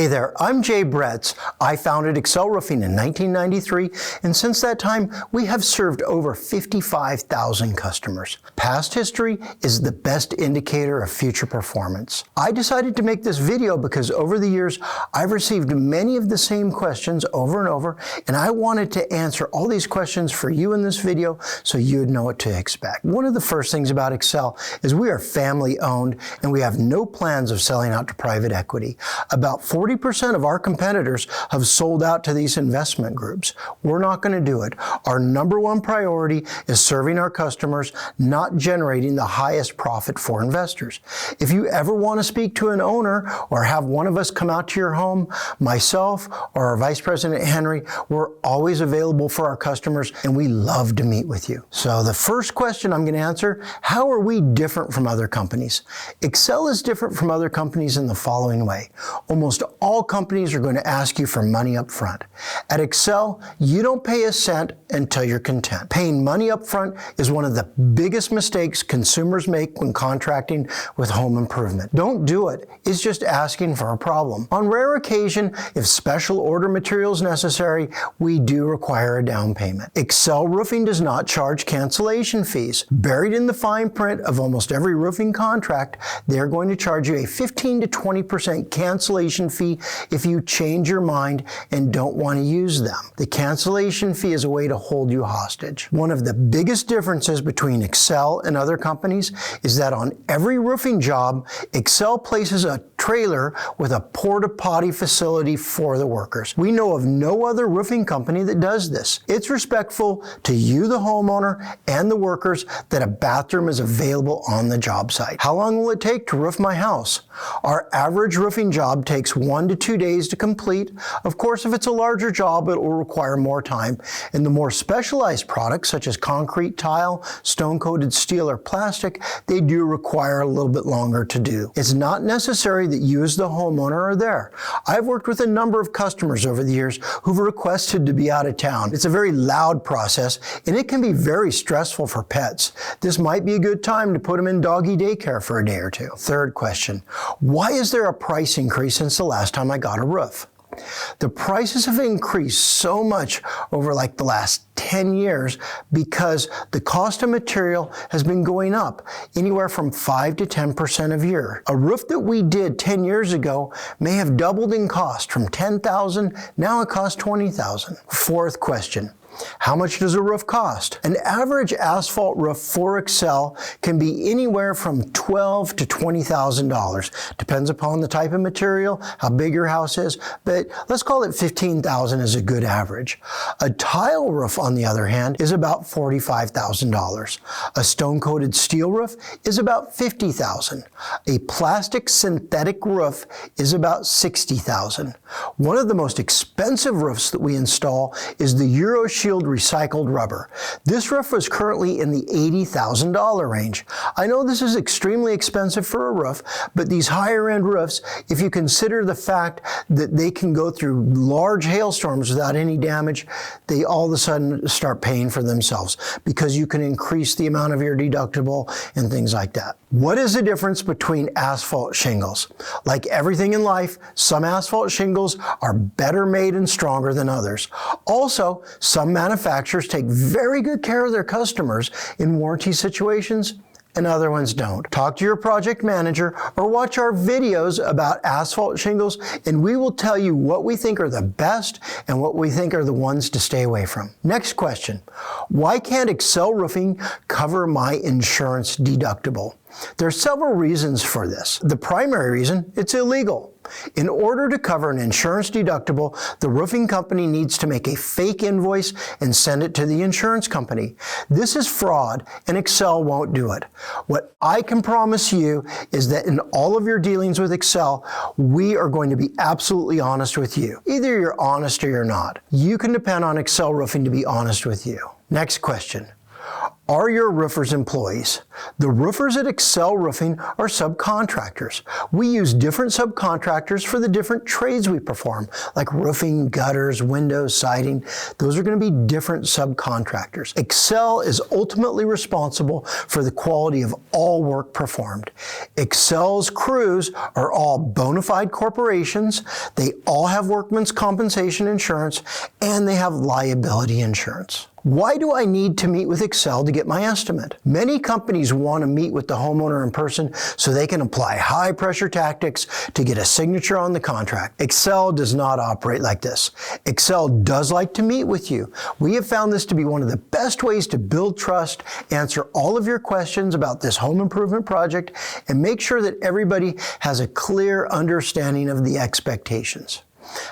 Hey there, I'm Jay Bretz. I founded Excel Roofing in 1993, and since that time, we have served over 55,000 customers. Past history is the best indicator of future performance. I decided to make this video because over the years, I've received many of the same questions over and over, and I wanted to answer all these questions for you in this video so you'd know what to expect. One of the first things about Excel is we are family owned, and we have no plans of selling out to private equity. About 40% of our competitors have sold out to these investment groups. We're not going to do it. Our number one priority is serving our customers, not generating the highest profit for investors. If you ever want to speak to an owner or have one of us come out to your home, myself or our Vice President Henry, we're always available for our customers, and we love to meet with you. So the first question I'm going to answer, how are we different from other companies? Excel is different from other companies in the following way. Almost all companies are going to ask you for money up front. At Excel, you don't pay a cent until you're content. Paying money up front is one of the biggest mistakes consumers make when contracting with home improvement. Don't do it. It's just asking for a problem. On rare occasion, if special order material is necessary, we do require a down payment. Excel Roofing does not charge cancellation fees. Buried in the fine print of almost every roofing contract, they're going to charge you a 15 to 20% cancellation fee if you change your mind and don't want to use them. The cancellation fee is a way to hold you hostage. One of the biggest differences between Excel and other companies is that on every roofing job, Excel places a trailer with a porta-potty facility for the workers. We know of no other roofing company that does this. It's respectful to you, the homeowner, and the workers that a bathroom is available on the job site. How long will it take to roof my house? Our average roofing job takes 1 to 2 days to complete. Of course, if it's a larger job, it will require more time. And the more specialized products, such as concrete tile, stone-coated steel, or plastic, they do require a little bit longer to do. It's not necessary that you as the homeowner are there. I've worked with a number of customers over the years who've requested to be out of town. It's a very loud process, and it can be very stressful for pets. This might be a good time to put them in doggy daycare for a day or two. Third question, why is there a price increase since the last time I got a roof? The prices have increased so much over like the last 10 years because the cost of material has been going up anywhere from 5 to 10% a year. A roof that we did 10 years ago may have doubled in cost from $10,000, now it costs $20,000. Fourth question. How much does a roof cost? An average asphalt roof for Excel can be anywhere from $12,000 to $20,000. Depends upon the type of material, how big your house is, but let's call it $15,000 as a good average. A tile roof, on the other hand, is about $45,000. A stone-coated steel roof is about $50,000. A plastic synthetic roof is about $60,000. One of the most expensive roofs that we install is the Shield recycled rubber. This roof is currently in the $80,000 range. I know this is extremely expensive for a roof, but these higher end roofs, if you consider the fact that they can go through large hailstorms without any damage, they all of a sudden start paying for themselves because you can increase the amount of your deductible and things like that. What is the difference between asphalt shingles? Like everything in life, some asphalt shingles are better made and stronger than others. Also, some manufacturers take very good care of their customers in warranty situations, and other ones don't. Talk to your project manager or watch our videos about asphalt shingles, and we will tell you what we think are the best and what we think are the ones to stay away from. Next question. Why can't Excel Roofing cover my insurance deductible? There are several reasons for this. The primary reason, it's illegal. In order to cover an insurance deductible, the roofing company needs to make a fake invoice and send it to the insurance company. This is fraud, and Excel won't do it. What I can promise you is that in all of your dealings with Excel, we are going to be absolutely honest with you. Either you're honest or you're not. You can depend on Excel Roofing to be honest with you. Next question. Are your roofers employees? The roofers at Excel Roofing are subcontractors. We use different subcontractors for the different trades we perform, like roofing, gutters, windows, siding. Those are going to be different subcontractors. Excel is ultimately responsible for the quality of all work performed. Excel's crews are all bona fide corporations. They all have workman's compensation insurance, and they have liability insurance. Why do I need to meet with Excel to get my estimate? Many companies want to meet with the homeowner in person so they can apply high pressure tactics to get a signature on the contract. Excel does not operate like this. Excel does like to meet with you. We have found this to be one of the best ways to build trust, answer all of your questions about this home improvement project, and make sure that everybody has a clear understanding of the expectations.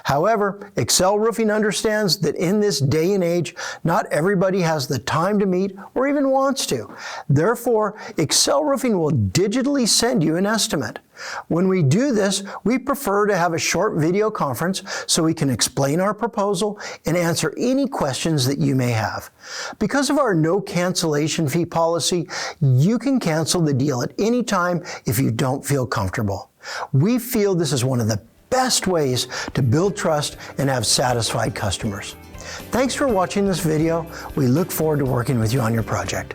However, Excel Roofing understands that in this day and age, not everybody has the time to meet or even wants to. Therefore, Excel Roofing will digitally send you an estimate. When we do this, we prefer to have a short video conference so we can explain our proposal and answer any questions that you may have. Because of our no cancellation fee policy, you can cancel the deal at any time if you don't feel comfortable. We feel this is one of the best ways to build trust and have satisfied customers. Thanks for watching this video. We look forward to working with you on your project.